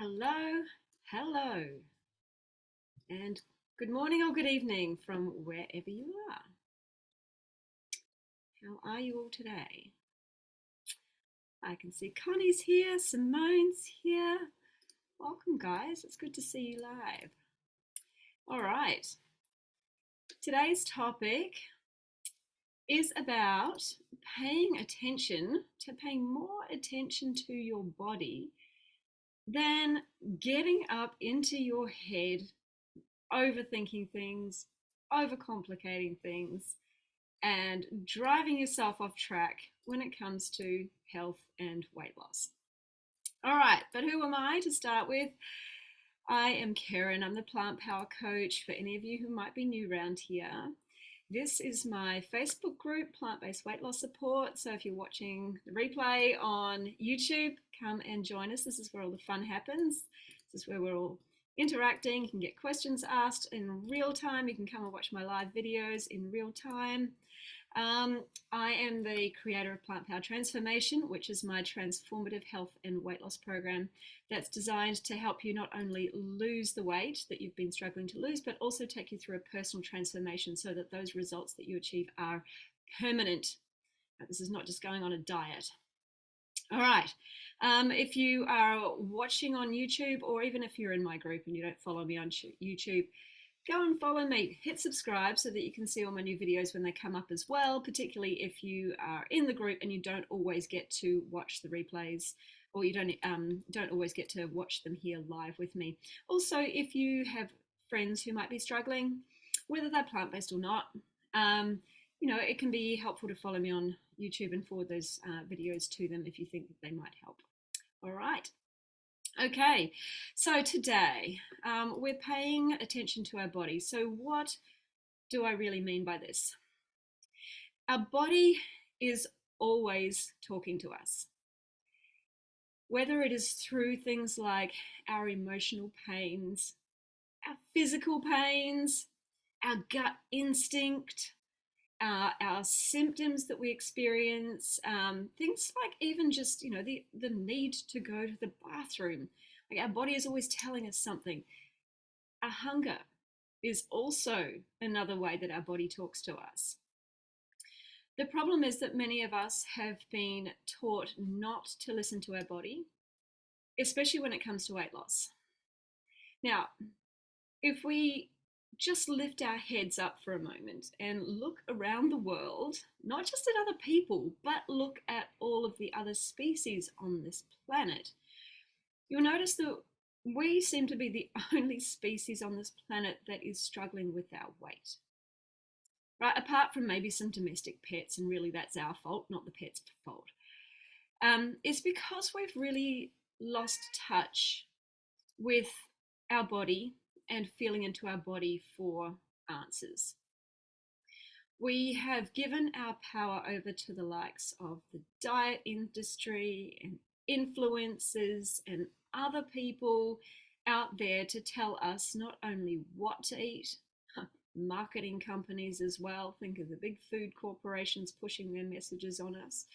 Hello, hello, and good morning or good evening from wherever you are. How are you all today? I can see Connie's here, Simone's here. Welcome, guys. It's good to see you live. All right, today's topic is about paying more attention to your body than getting up into your head, overthinking things, overcomplicating things, and driving yourself off track when it comes to health and weight loss. All right, but who am I to start with? I am Karen. I'm the Plant Power Coach for any of you who might be new around here. This is my Facebook group, Plant Based Weight Loss Support. So if you're watching the replay on YouTube, come and join us. This is where all the fun happens. This is where we're all interacting. You can get questions asked in real time. You can come and watch my live videos in real time. I am the creator of Plant Power Transformation, which is my transformative health and weight loss program that's designed to help you not only lose the weight that you've been struggling to lose, but also take you through a personal transformation so that those results that you achieve are permanent. This is not just going on a diet. All right. If you are watching on YouTube, or even if you're in my group and you don't follow me on YouTube, go and follow me. Hit subscribe so that you can see all my new videos when they come up as well, particularly if you are in the group and you don't always get to watch the replays, or you don't always get to watch them here live with me. Also, if you have friends who might be struggling, whether they're plant-based or not, it can be helpful to follow me on YouTube and forward those videos to them if you think that they might help. All right. Okay, so today we're paying attention to our body. So what do I really mean by this? Our body is always talking to us, whether it is through things like our emotional pains, our physical pains, our gut instinct, our symptoms that we experience, things like even just, the need to go to the bathroom. Like our body is always telling us something. Our hunger is also another way that our body talks to us. The problem is that many of us have been taught not to listen to our body, especially when it comes to weight loss. Now, if we just lift our heads up for a moment and look around the world, not just at other people, but look at all of the other species on this planet, you'll notice that we seem to be the only species on this planet that is struggling with our weight. Right? Apart from maybe some domestic pets, and really that's our fault, not the pet's fault. It's because we've really lost touch with our body and feeling into our body for answers. We have given our power over to the likes of the diet industry and influencers and other people out there to tell us not only what to eat, marketing companies as well. Think of the big food corporations pushing their messages on us.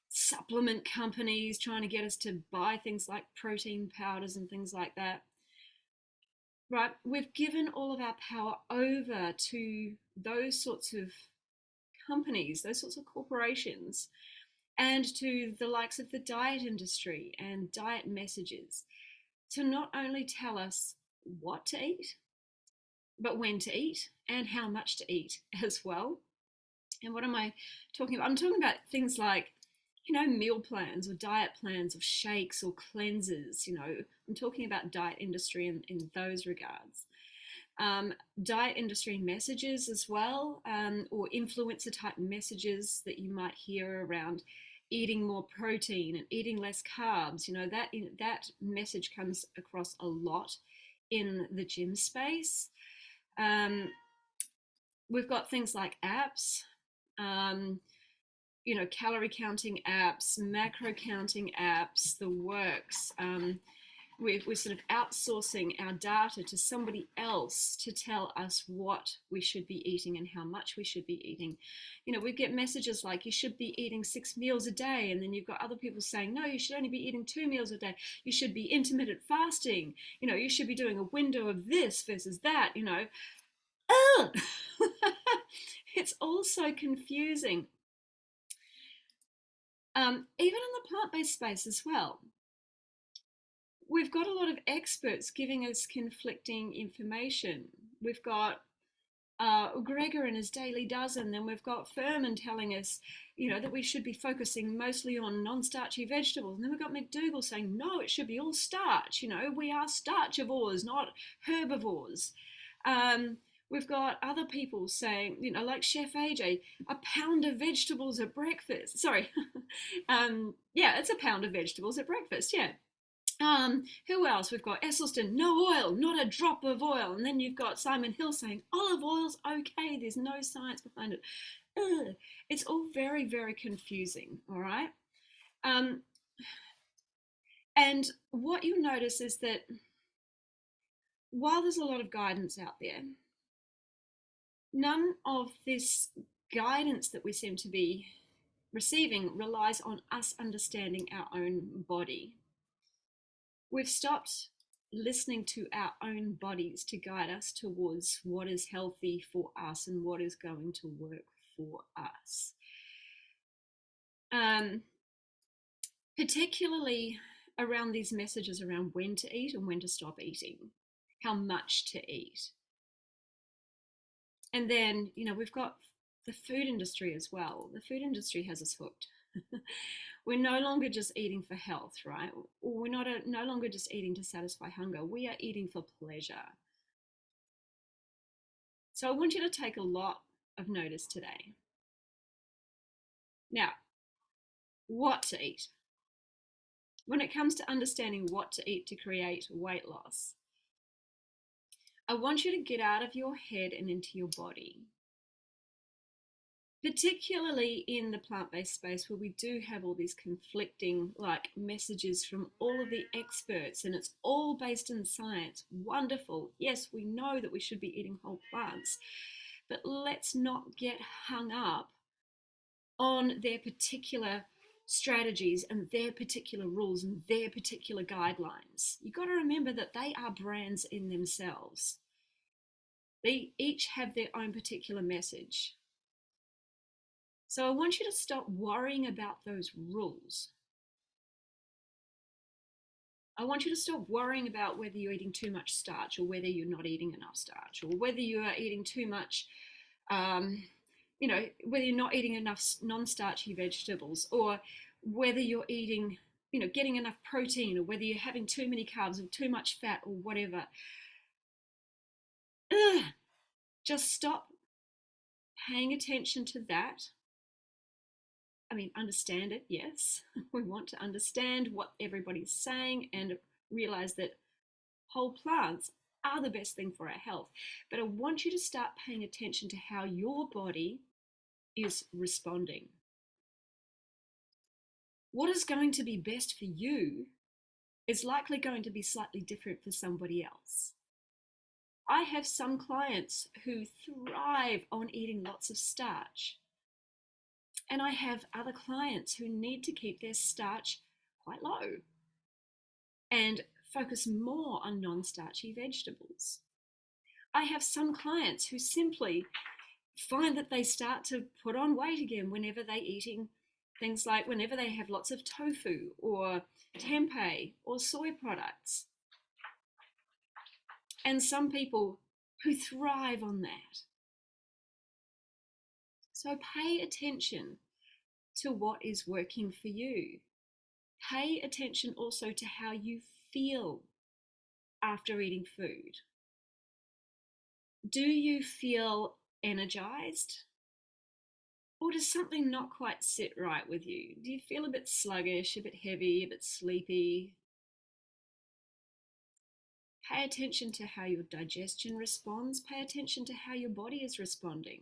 Supplement companies trying to get us to buy things like protein powders and things like that. Right, we've given all of our power over to those sorts of companies, those sorts of corporations, and to the likes of the diet industry and diet messages to not only tell us what to eat, but when to eat and how much to eat as well. And what am I talking about? I'm talking about things like, meal plans or diet plans or shakes or cleansers. I'm talking about diet industry in those regards. Diet industry messages as well, or influencer type messages that you might hear around eating more protein and eating less carbs. That message comes across a lot in the gym space. We've got things like apps, calorie counting apps, macro counting apps, the works. we're sort of outsourcing our data to somebody else to tell us what we should be eating and how much we should be eating. You know, we get messages like you should be eating 6 meals a day, and then you've got other people saying no, you should only be eating 2 meals a day. You should be intermittent fasting. You know, you should be doing a window of this versus that. You know, it's all so confusing. Even in the plant-based space as well, we've got a lot of experts giving us conflicting information. We've got Gregor in his Daily Dozen, then we've got Furman telling us, you know, that we should be focusing mostly on non-starchy vegetables. And then we've got McDougall saying, no, it should be all starch. You know, we are starchivores, not herbivores. We've got other people saying, you know, like Chef AJ, a pound of vegetables at breakfast. Sorry. Yeah, it's a pound of vegetables at breakfast. Yeah. Who else? We've got Esselstyn, no oil, not a drop of oil. And then you've got Simon Hill saying olive oil's okay, there's no science behind it. Ugh. It's all very, very confusing, all right? And what you'll notice is that while there's a lot of guidance out there, none of this guidance that we seem to be receiving relies on us understanding our own body. We've stopped listening to our own bodies to guide us towards what is healthy for us and what is going to work for us. Particularly around these messages around when to eat and when to stop eating, how much to eat. And then, you know, we've got the food industry as well. The food industry has us hooked. We're no longer just eating for health, right? Or we're no longer just eating to satisfy hunger. We are eating for pleasure. So I want you to take a lot of notice today. Now, what to eat? When it comes to understanding what to eat to create weight loss, I want you to get out of your head and into your body. Particularly in the plant-based space where we do have all these conflicting messages from all of the experts, and it's all based in science. Wonderful. Yes, we know that we should be eating whole plants, but let's not get hung up on their particular strategies and their particular rules and their particular guidelines. You've got to remember that they are brands in themselves. They each have their own particular message. So I want you to stop worrying about those rules. I want you to stop worrying about whether you're eating too much starch or whether you're not eating enough starch, or whether you are eating too much, you know, whether you're not eating enough non-starchy vegetables, or whether you're eating, you know, getting enough protein, or whether you're having too many carbs or too much fat or whatever. Ugh. Just stop paying attention to that. I mean, understand it, yes. We want to understand what everybody's saying and realize that whole plants are the best thing for our health. But I want you to start paying attention to how your body is responding. What is going to be best for you is likely going to be slightly different for somebody else. I have some clients who thrive on eating lots of starch. And I have other clients who need to keep their starch quite low and focus more on non-starchy vegetables. I have some clients who simply find that they start to put on weight again whenever they're eating things like whenever they have lots of tofu or tempeh or soy products. And some people who thrive on that. So pay attention to what is working for you. Pay attention also to how you feel after eating food. Do you feel energized? Or does something not quite sit right with you? Do you feel a bit sluggish, a bit heavy, a bit sleepy? Pay attention to how your digestion responds. Pay attention to how your body is responding.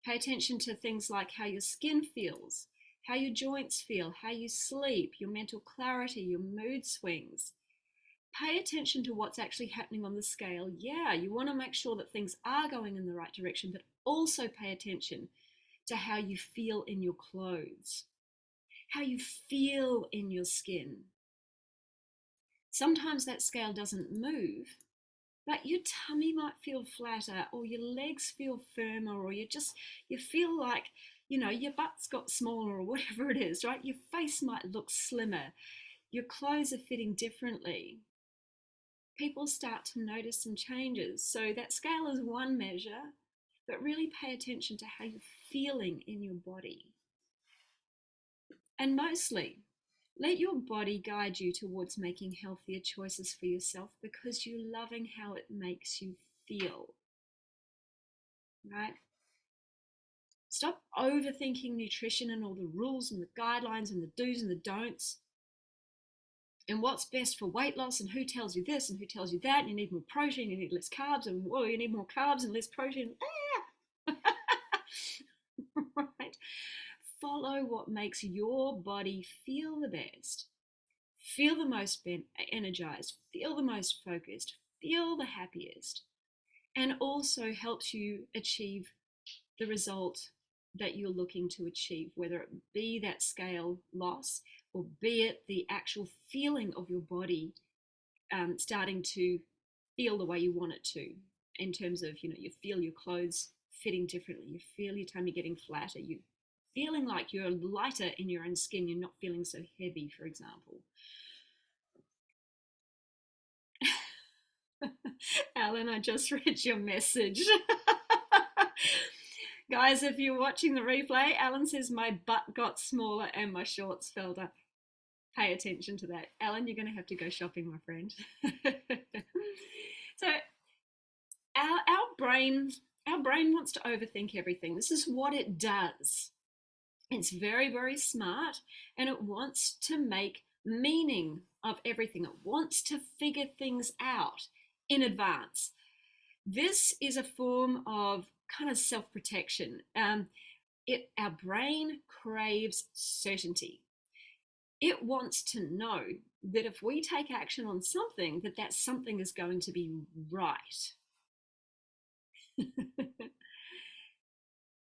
Pay attention to things like how your skin feels, how your joints feel, how you sleep, your mental clarity, your mood swings. pay attention to what's actually happening on the scale. Yeah, you want to make sure that things are going in the right direction, but also pay attention to how you feel in your clothes, how you feel in your skin. Sometimes that scale doesn't move, but your tummy might feel flatter, or your legs feel firmer, or you feel like, your butt's got smaller, or whatever it is, right? Your face might look slimmer. Your clothes are fitting differently. People start to notice some changes. So that scale is one measure, but really pay attention to how you're feeling in your body. And mostly, let your body guide you towards making healthier choices for yourself because you're loving how it makes you feel, right? Stop overthinking nutrition and all the rules and the guidelines and the do's and the don'ts and what's best for weight loss and who tells you this and who tells you that. And you need more protein, you need less carbs, and whoa, you need more carbs and less protein. Right? Follow what makes your body feel the best. Feel the most energized, feel the most focused, feel the happiest, and also helps you achieve the result that you're looking to achieve, whether it be that scale loss or be it the actual feeling of your body starting to feel the way you want it to, in terms of, you feel your clothes fitting differently, you feel your tummy getting flatter, you feeling like you're lighter in your own skin, you're not feeling so heavy, for example. Alan, I just read your message. Guys, if you're watching the replay, Alan says my butt got smaller and my shorts fell up. Pay attention to that. Alan, you're going to have to go shopping, my friend. So our brain wants to overthink everything. This is what it does. It's very, very smart, and it wants to make meaning of everything. It wants to figure things out in advance. This is a form of kind of self-protection. Our brain craves certainty. It wants to know that if we take action on something, that something is going to be right.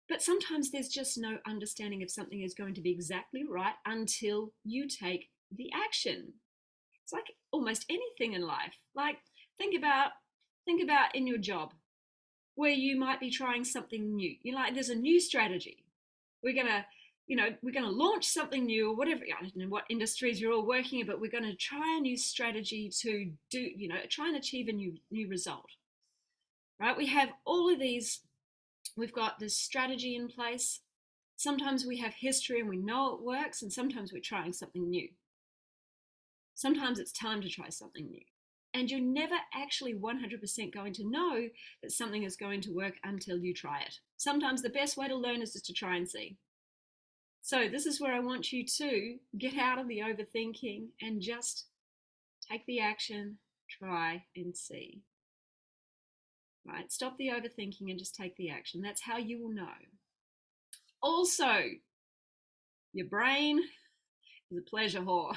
But sometimes there's just no understanding if something is going to be exactly right until you take the action. It's like almost anything in life. Like think about in your job where you might be trying something new. There's a new strategy. We're gonna launch something new, or whatever. I don't know what industries you're all working in, but we're going to try a new strategy to try and achieve a new result. Right? We have all of these. We've got this strategy in place. Sometimes we have history and we know it works, and sometimes we're trying something new. Sometimes it's time to try something new. And you're never actually 100% going to know that something is going to work until you try it. Sometimes the best way to learn is just to try and see. So this is where I want you to get out of the overthinking and just take the action, try and see. Right? Stop the overthinking and just take the action. That's how you will know. Also, your brain is a pleasure whore.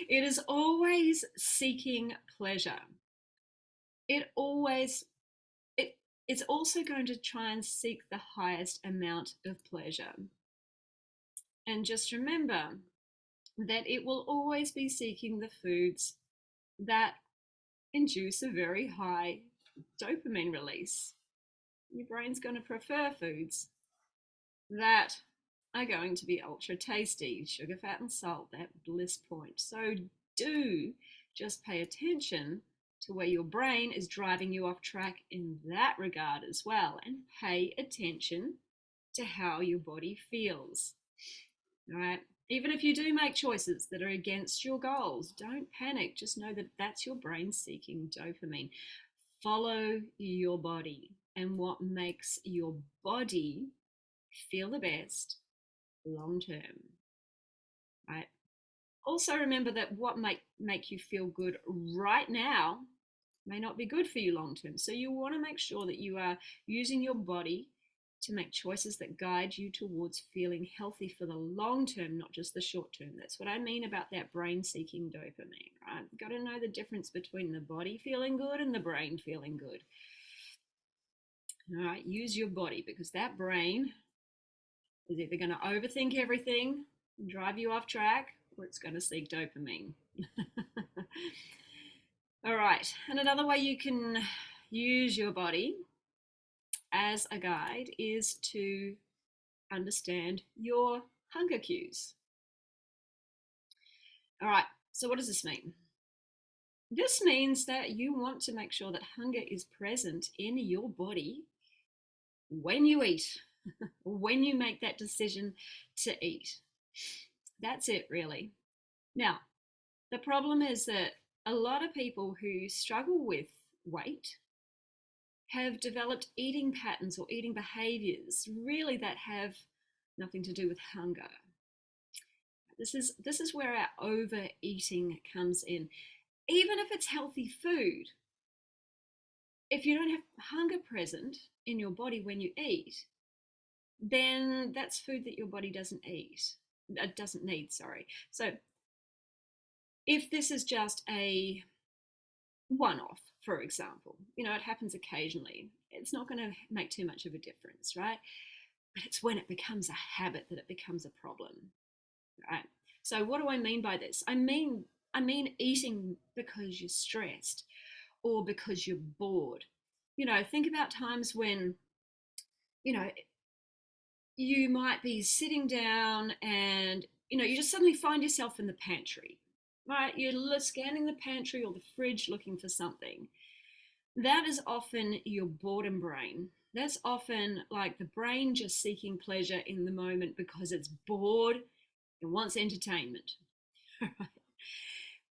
It is always seeking pleasure. It's also going to try and seek the highest amount of pleasure. And just remember that it will always be seeking the foods that induce a very high dopamine release. Your brain's going to prefer foods that are going to be ultra tasty, sugar, fat, and salt, that bliss point. So do just pay attention to where your brain is driving you off track in that regard as well, and pay attention to how your body feels. All right? Even if you do make choices that are against your goals, don't panic. Just know that that's your brain seeking dopamine. Follow your body and what makes your body feel the best long term, right? Also remember that what might make you feel good right now may not be good for you long term. So you want to make sure that you are using your body to make choices that guide you towards feeling healthy for the long term, not just the short term. That's what I mean about that brain seeking dopamine, right? You've got to know the difference between the body feeling good and the brain feeling good. All right, use your body, because that brain is either going to overthink everything and drive you off track, or it's going to seek dopamine. All right, and another way you can use your body as a guide is to understand your hunger cues. All right, so what does this mean? This means that you want to make sure that hunger is present in your body when you eat, when you make that decision to eat. That's it, really. Now, the problem is that a lot of people who struggle with weight have developed eating patterns or eating behaviors really that have nothing to do with hunger. This is where our overeating comes in. Even if it's healthy food, if you don't have hunger present in your body when you eat, then that's food that your body doesn't need, sorry. So if this is just a one-off, for example, it happens occasionally, it's not going to make too much of a difference, right? But it's when it becomes a habit that it becomes a problem, right? So what do I mean by this? I mean eating because you're stressed or because you're bored. Think about times when, you might be sitting down and, you just suddenly find yourself in the pantry, right? You're scanning the pantry or the fridge looking for something. That is often your boredom brain. That's often like the brain just seeking pleasure in the moment because it's bored and wants entertainment.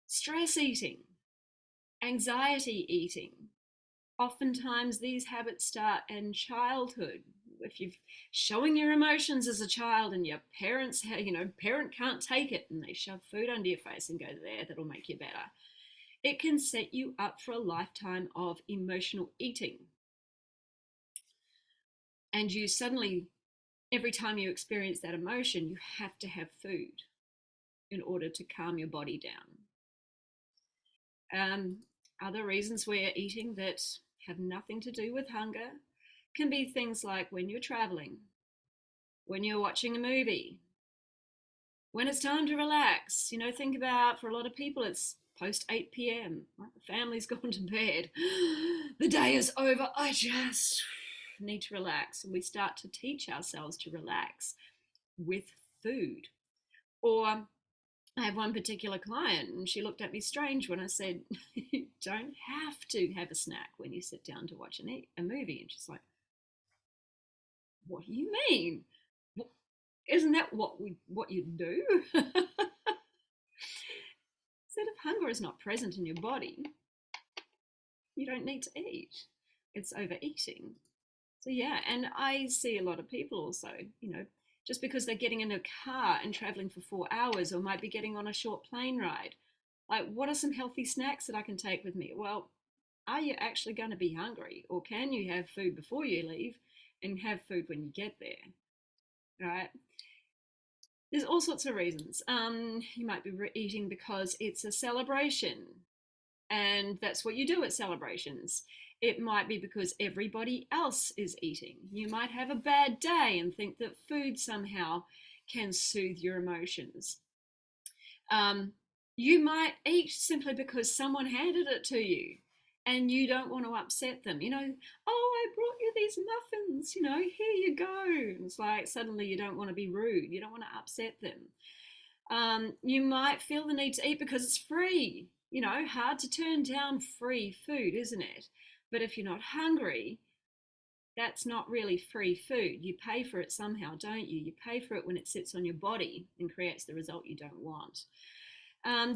Stress eating, anxiety eating. Oftentimes these habits start in childhood. If you're showing your emotions as a child and your parent can't take it and they shove food under your face and go, there, that'll make you better, it can set you up for a lifetime of emotional eating. And you suddenly, every time you experience that emotion, you have to have food in order to calm your body down. Other reasons we're eating that have nothing to do with hunger can be things like when you're traveling, when you're watching a movie, when it's time to relax. Think about, for a lot of people, it's post 8 p.m. Right? The family's gone to bed. The day is over. I just need to relax. And we start to teach ourselves to relax with food. Or I have one particular client, and she looked at me strange when I said, you don't have to have a snack when you sit down to watch a movie. And she's like, what do you mean? Isn't that what you do? Said if hunger is not present in your body, you don't need to eat. It's overeating. So yeah, and I see a lot of people also, just because they're getting in a car and traveling for 4 hours, or might be getting on a short plane ride, like, what are some healthy snacks that I can take with me? Well, are you actually going to be hungry, or can you have food before you leave and have food when you get there? Right? There's all sorts of reasons. You might be eating because it's a celebration, and that's what you do at celebrations. It might be because everybody else is eating. You might have a bad day and think that food somehow can soothe your emotions. You might eat simply because someone handed it to you and you don't want to upset them. Oh, I brought you these muffins, here you go. And it's like suddenly you don't want to be rude. You don't want to upset them. You might feel the need to eat because it's free. Hard to turn down free food, isn't it? But if you're not hungry, that's not really free food. You pay for it somehow, don't you? You pay for it when it sits on your body and creates the result you don't want.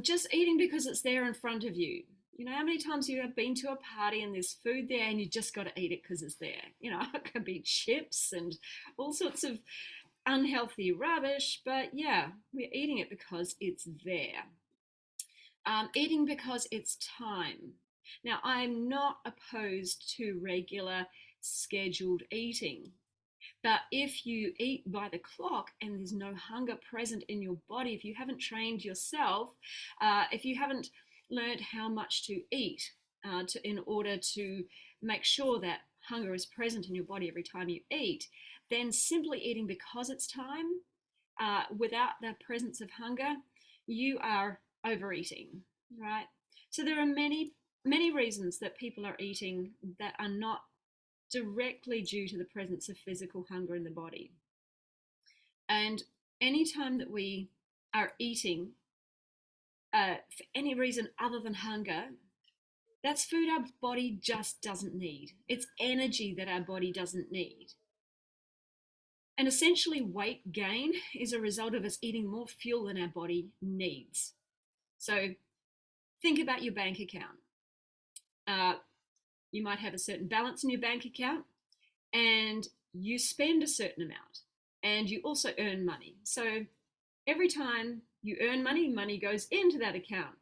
Just eating because it's there in front of you. How many times you have been to a party and there's food there and you just got to eat it because it's there? It could be chips and all sorts of unhealthy rubbish, but yeah, we're eating it because it's there. Eating because it's time. Now, I'm not opposed to regular scheduled eating, But if you eat by the clock and there's no hunger present in your body, if you haven't trained yourself, if you haven't learned how much to eat in order to make sure that hunger is present in your body every time you eat, then simply eating because it's time without the presence of hunger, you are overeating, right? So there are many reasons that people are eating that are not directly due to the presence of physical hunger in the body. And anytime that we are eating for any reason other than hunger, that's food our body just doesn't need. It's energy that our body doesn't need. And essentially, weight gain is a result of us eating more fuel than our body needs. So think about your bank account. You might have a certain balance in your bank account, and you spend a certain amount, and you also earn money. So every time you earn money, money goes into that account.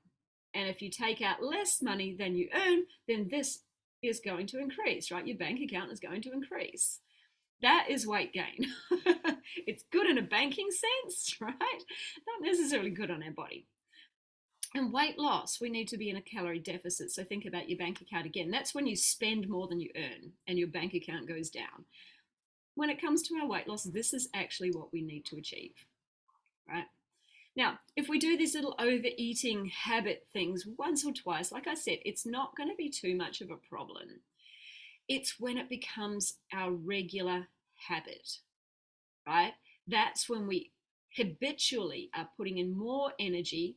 And if you take out less money than you earn, then this is going to increase, right? Your bank account is going to increase. That is weight gain. It's good in a banking sense, right? Not necessarily good on our body. And weight loss, we need to be in a calorie deficit. So think about your bank account again. That's when you spend more than you earn and your bank account goes down. When it comes to our weight loss, this is actually what we need to achieve, right? Now, if we do these little overeating habit things once or twice, like I said, it's not going to be too much of a problem. It's when it becomes our regular habit, right? That's when we habitually are putting in more energy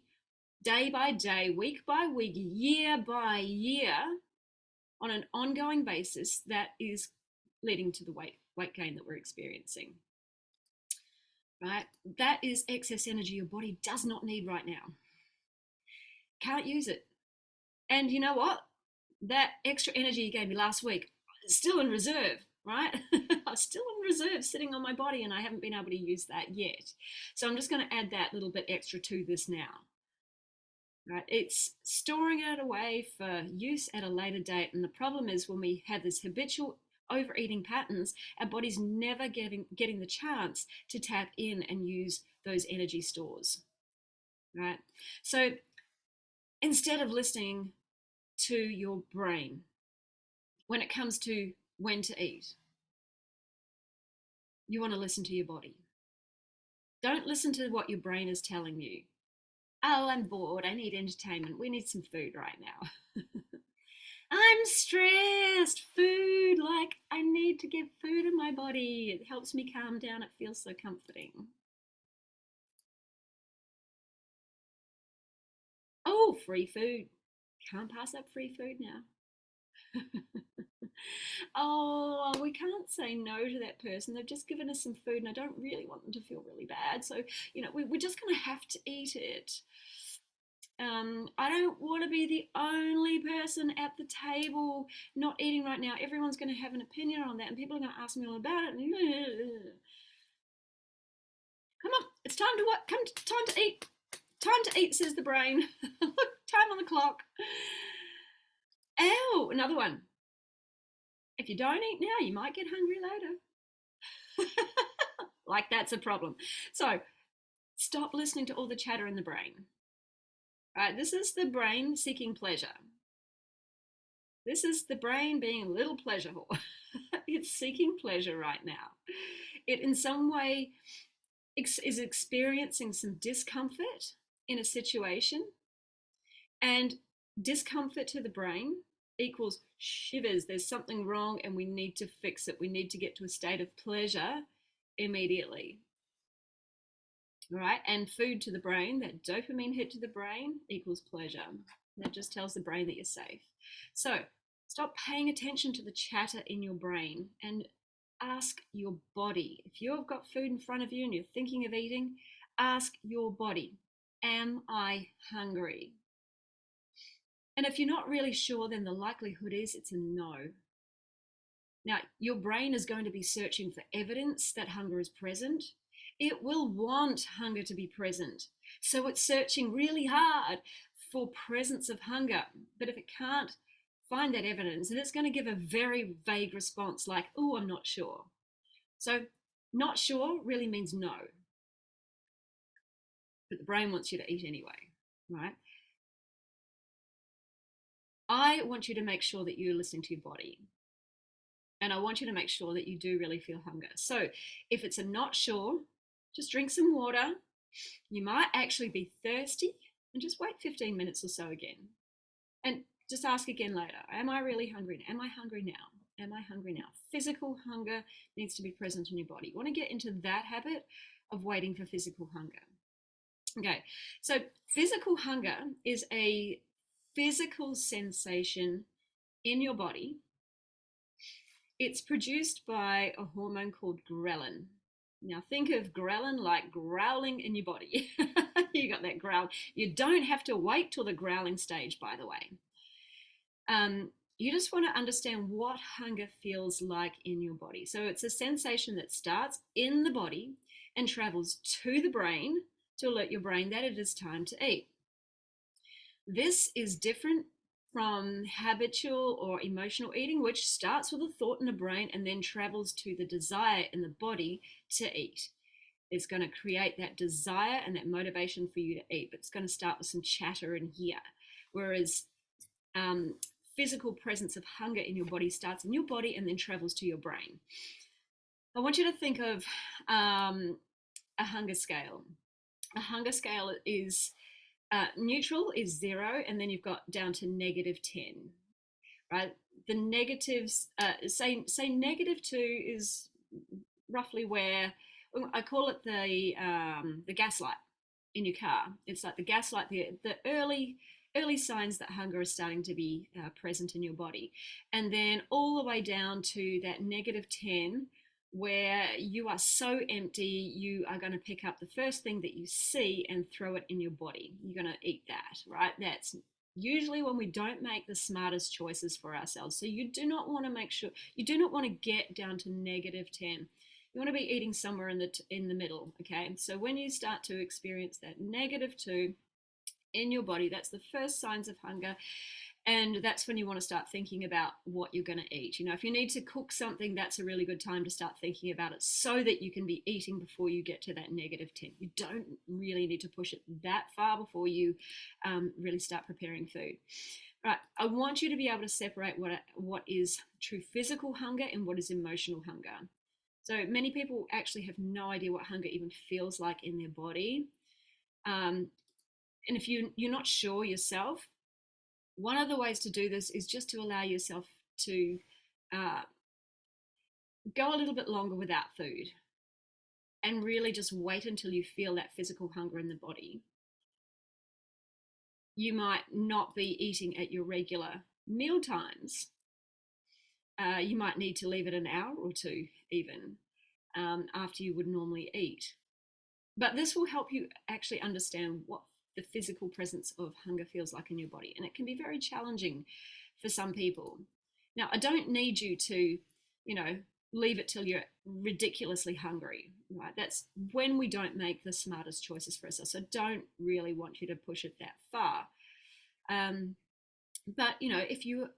day by day, week by week, year by year, on an ongoing basis that is leading to the weight gain that we're experiencing. Right? That is excess energy your body does not need right now. Can't use it. And you know what? That extra energy you gave me last week is still in reserve, right? I'm still in reserve sitting on my body and I haven't been able to use that yet. So I'm just going to add that little bit extra to this now. Right? It's storing it away for use at a later date. And the problem is when we have this habitual overeating patterns, our body's never getting the chance to tap in and use those energy stores, right? So instead of listening to your brain when it comes to when to eat, you want to listen to your body. Don't listen to what your brain is telling you. Oh, I'm bored, I need entertainment, we need some food right now. I'm stressed. Food, like I need to get food in my body. It helps me calm down. It feels so comforting. Oh, free food. Can't pass up free food now. Oh, we can't say no to that person. They've just given us some food and I don't really want them to feel really bad. So, we're just going to have to eat it. I don't want to be the only person at the table not eating right now. Everyone's going to have an opinion on that, and people are going to ask me all about it. Come on, it's time to what? Time to eat. Time to eat, says the brain. Look, time on the clock. Oh, another one. If you don't eat now, you might get hungry later. Like that's a problem. So stop listening to all the chatter in the brain. Right, this is the brain seeking pleasure. This is the brain being a little pleasure whore. It's seeking pleasure right now. It in some way is experiencing some discomfort in a situation, and discomfort to the brain equals shivers. There's something wrong and we need to fix it. We need to get to a state of pleasure immediately. Right? And food to the brain, that dopamine hit to the brain equals pleasure. That just tells the brain that you're safe. So stop paying attention to the chatter in your brain and ask your body. If you've got food in front of you and you're thinking of eating, ask your body, am I hungry? And if you're not really sure, then the likelihood is it's a no. Now, your brain is going to be searching for evidence that hunger is present. It will want hunger to be present. So it's searching really hard for presence of hunger. But if it can't find that evidence, then it's going to give a very vague response like, oh, I'm not sure. So not sure really means no, but the brain wants you to eat anyway, right? I want you to make sure that you're listening to your body. And I want you to make sure that you do really feel hunger. So if it's a not sure, just drink some water. You might actually be thirsty and just wait 15 minutes or so again. And just ask again later, am I really hungry? Am I hungry now? Am I hungry now? Physical hunger needs to be present in your body. You want to get into that habit of waiting for physical hunger. Okay, so physical hunger is a physical sensation in your body. It's produced by a hormone called ghrelin. Now think of ghrelin like growling in your body. You got that growl. You don't have to wait till the growling stage, by the way. You just want to understand what hunger feels like in your body. So it's a sensation that starts in the body and travels to the brain to alert your brain that it is time to eat. This is different from habitual or emotional eating, which starts with a thought in the brain and then travels to the desire in the body to eat. It's going to create that desire and that motivation for you to eat, but it's going to start with some chatter in here. Whereas physical presence of hunger in your body starts in your body and then travels to your brain. I want you to think of a hunger scale. A hunger scale is neutral is 0, and then you've got down to -10, right? The negatives, say -2 is roughly where I call it the gaslight in your car. It's like the gaslight, the early signs that hunger is starting to be present in your body, and then all the way down to that -10, where you are so empty, you are going to pick up the first thing that you see and throw it in your body. You're going to eat that, right? That's usually when we don't make the smartest choices for ourselves. So you do not want to make sure, you do not want to get down to -10. You want to be eating somewhere in the middle, okay? So when you start to experience that -2 in your body, that's the first signs of hunger. And that's when you want to start thinking about what you're going to eat. You know, if you need to cook something, that's a really good time to start thinking about it so that you can be eating before you get to that -10. You don't really need to push it that far before you really start preparing food. Right, I want you to be able to separate what is true physical hunger and what is emotional hunger. So many people actually have no idea what hunger even feels like in their body. And if you're not sure yourself, one of the ways to do this is just to allow yourself to go a little bit longer without food and really just wait until you feel that physical hunger in the body. You might not be eating at your regular meal times. You might need to leave it an hour or two even after you would normally eat. But this will help you actually understand what the physical presence of hunger feels like in your body. And it can be very challenging for some people. Now, I don't need you to, leave it till you're ridiculously hungry, right? That's when we don't make the smartest choices for ourselves. So I don't really want you to push it that far. But, if you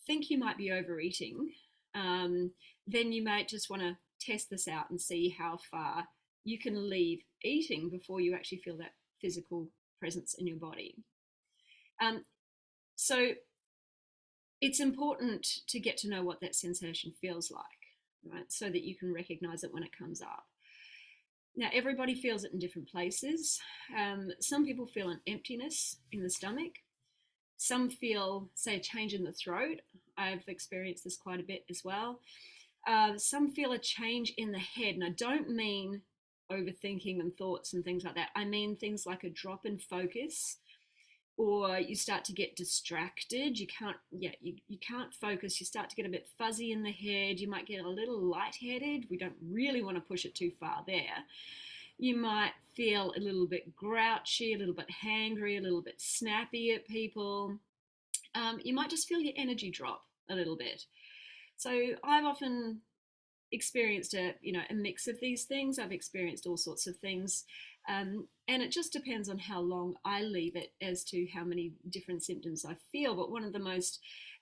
think you might be overeating, then you might just want to test this out and see how far you can leave eating before you actually feel that physical presence in your body. So it's important to get to know what that sensation feels like, right? So that you can recognize it when it comes up. Now, everybody feels it in different places. Some people feel an emptiness in the stomach. Some feel, say, a change in the throat. I've experienced this quite a bit as well. Some feel a change in the head, and I don't mean overthinking and thoughts and things like that. I mean things like a drop in focus, or you start to get distracted. You can't focus. You start to get a bit fuzzy in the head. You might get a little lightheaded. We don't really want to push it too far there. You might feel a little bit grouchy, a little bit hangry, a little bit snappy at people. You might just feel your energy drop a little bit. So I've often experienced a mix of these things. I've experienced all sorts of things, and it just depends on how long I leave it as to how many different symptoms I feel. But one of the most,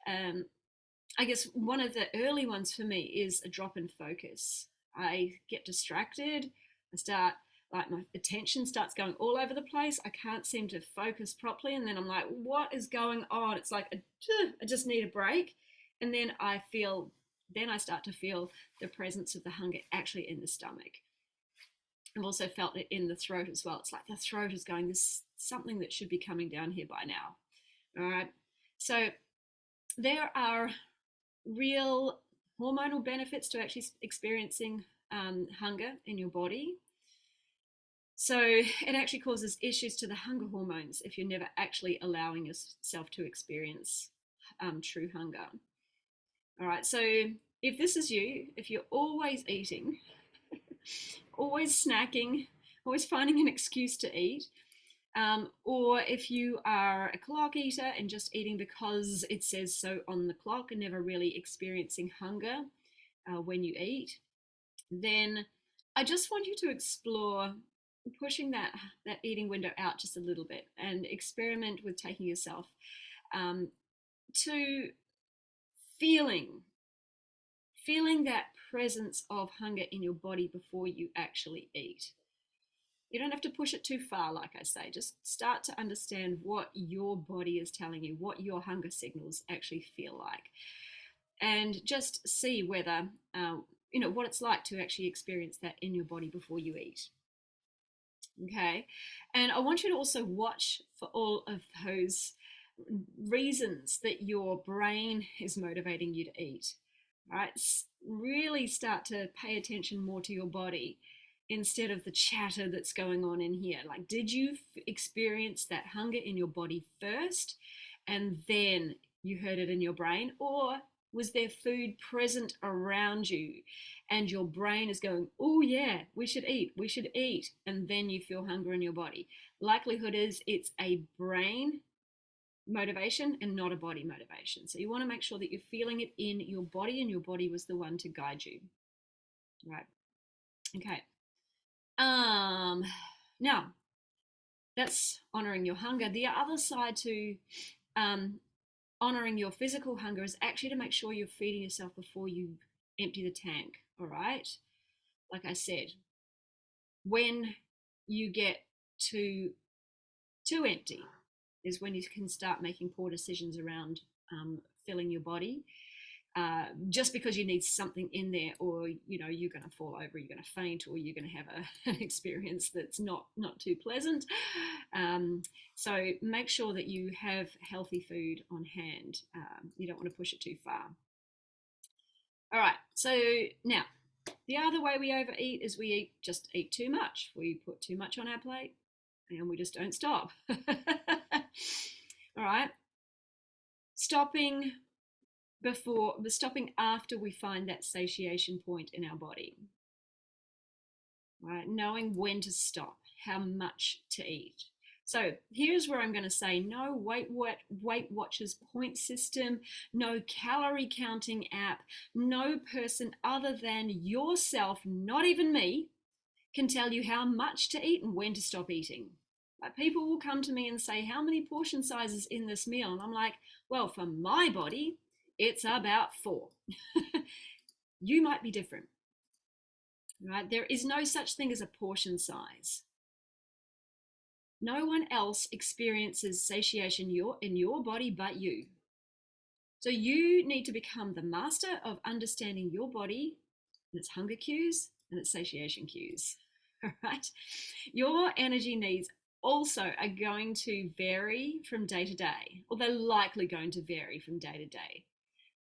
I guess, one of the early ones for me is a drop in focus. I get distracted. I start, like, my attention starts going all over the place. I can't seem to focus properly. And then I'm like, what is going on? It's like, I just need a break. And then I start to feel the presence of the hunger actually in the stomach. I've also felt it in the throat as well. It's like the throat is going, this something that should be coming down here by now. All right. So there are real hormonal benefits to actually experiencing hunger in your body. So it actually causes issues to the hunger hormones if you're never actually allowing yourself to experience true hunger. All right. So if this is you, if you're always eating, always snacking, always finding an excuse to eat, or if you are a clock eater and just eating because it says so on the clock and never really experiencing hunger when you eat, then I just want you to explore pushing that eating window out just a little bit and experiment with taking yourself to feeling that presence of hunger in your body before you actually eat. You don't have to push it too far, like I say. Just start to understand what your body is telling you, what your hunger signals actually feel like. And just see whether, what it's like to actually experience that in your body before you eat. Okay. And I want you to also watch for all of those reasons that your brain is motivating you to eat. Right? Really start to pay attention more to your body instead of the chatter that's going on in here. Like, did you experience that hunger in your body first and then you heard it in your brain? Or was there food present around you and your brain is going, oh yeah, we should eat, and then you feel hunger in your body? Likelihood is it's a brain motivation and not a body motivation. So you want to make sure that you're feeling it in your body and your body was the one to guide you. Right. Okay. Now that's honoring your hunger. The other side to honoring your physical hunger is actually to make sure you're feeding yourself before you empty the tank. All right. Like I said, when you get too empty is when you can start making poor decisions around filling your body. Just because you need something in there, or you're going to fall over, you're going to faint, or you're going to have an experience that's not too pleasant. So make sure that you have healthy food on hand. You don't want to push it too far. All right. So now, the other way we overeat is we just eat too much. We put too much on our plate, and we just don't stop. All right. Stopping after we find that satiation point in our body. Right? Knowing when to stop, how much to eat. So here's where I'm going to say no Weight Watchers point system, no calorie counting app, no person other than yourself, not even me, can tell you how much to eat and when to stop eating. Like, people will come to me and say, how many portion sizes in this meal? And I'm like, well, for my body, it's about 4. You might be different. Right? There is no such thing as a portion size. No one else experiences satiation in your body but you. So you need to become the master of understanding your body and its hunger cues and its satiation cues. All right. Your energy needs also are going to vary from day to day, or they're likely going to vary from day to day.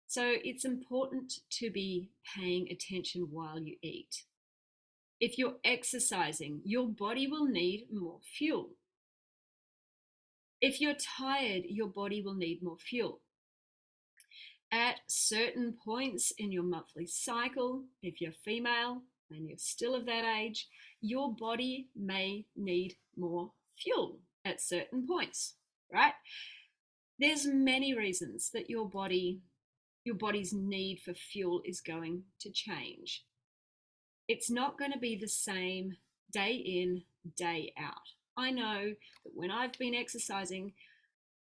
So it's important to be paying attention while you eat. If you're exercising, your body will need more fuel. If you're tired, your body will need more fuel. At certain points in your monthly cycle, if you're female and you're still of that age, your body may need more fuel at certain points, right? There's many reasons that your body's need for fuel is going to change. It's not going to be the same day in, day out. I know that when I've been exercising,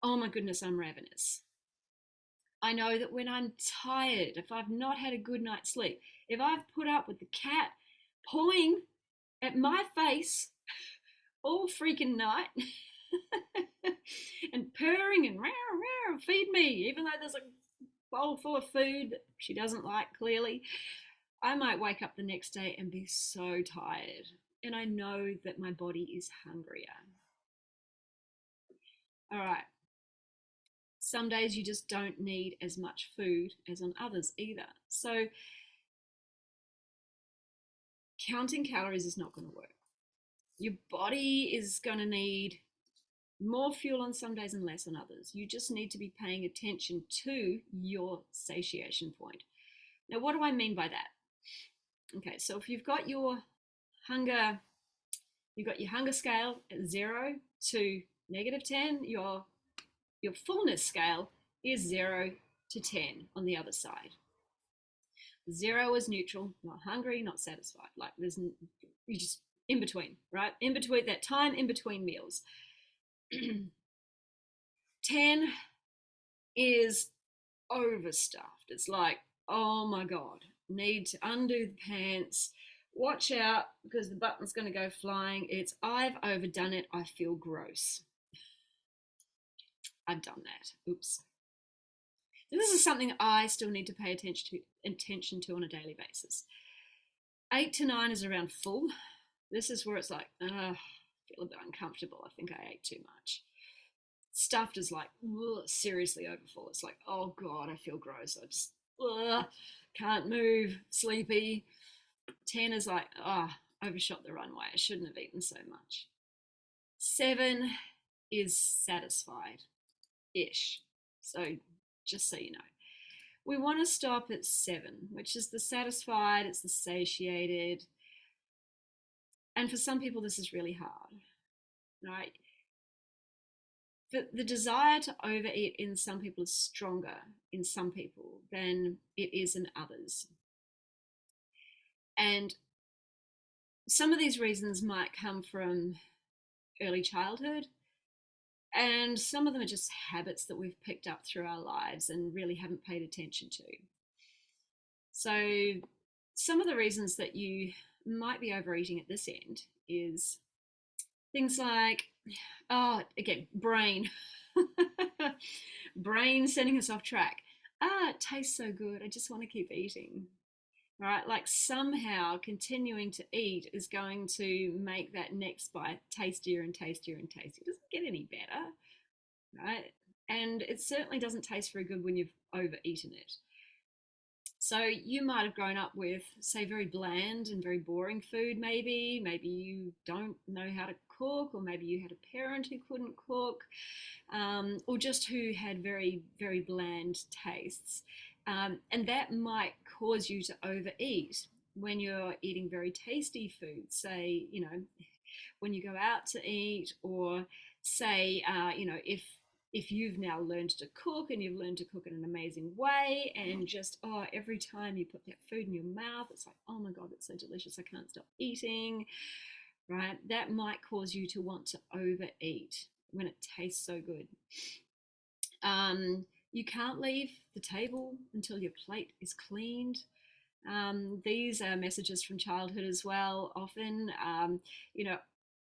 oh my goodness, I'm ravenous. I know that when I'm tired, if I've not had a good night's sleep, if I've put up with the cat pawing at my face all freaking night and purring and meow, meow, feed me, even though there's a bowl full of food that she doesn't like, clearly, I might wake up the next day and be so tired. And I know that my body is hungrier. All right. Some days you just don't need as much food as on others either. So counting calories is not going to work. Your body is going to need more fuel on some days and less on others. You just need to be paying attention to your satiation point. Now, what do I mean by that? Okay, so if you've got your hunger scale at 0 to -10, your fullness scale is 0 to 10 on the other side. 0 is neutral, not hungry, not satisfied. Like you just in between, right? In between that time, in between meals. 10 is overstuffed. It's like, oh my God, need to undo the pants. Watch out because the button's going to go flying. I've overdone it. I feel gross. I've done that. Oops. This is something I still need to pay attention to on a daily basis. 8 to 9 is around full. This is where it's like, I feel a bit uncomfortable. I think I ate too much. Stuffed is like, seriously overfull. It's like, oh God, I feel gross. I just can't move, sleepy. 10 is like, overshot the runway. I shouldn't have eaten so much. 7 is satisfied-ish. So just so you know. We want to stop at 7, which is the satisfied, it's the satiated. And for some people, this is really hard, right? The desire to overeat in some people is stronger in some people than it is in others. And some of these reasons might come from early childhood, and some of them are just habits that we've picked up through our lives and really haven't paid attention to. So some of the reasons that you might be overeating at this end is things like, again, brain. Brain sending us off track. It tastes so good. I just want to keep eating. Right? Like somehow continuing to eat is going to make that next bite tastier and tastier and tastier. It doesn't get any better. Right? And it certainly doesn't taste very good when you've overeaten it. So you might have grown up with, say, very bland and very boring food, maybe. Maybe you don't know how to cook, or maybe you had a parent who couldn't cook, or just who had very, very bland tastes. And that might cause you to overeat when you're eating very tasty food. Say, when you go out to eat, or say, if you've now learned to cook and you've learned to cook in an amazing way, and just, every time you put that food in your mouth, it's like, oh my God, it's so delicious, I can't stop eating, right? That might cause you to want to overeat when it tastes so good. You can't leave the table until your plate is cleaned. These are messages from childhood as well. Often,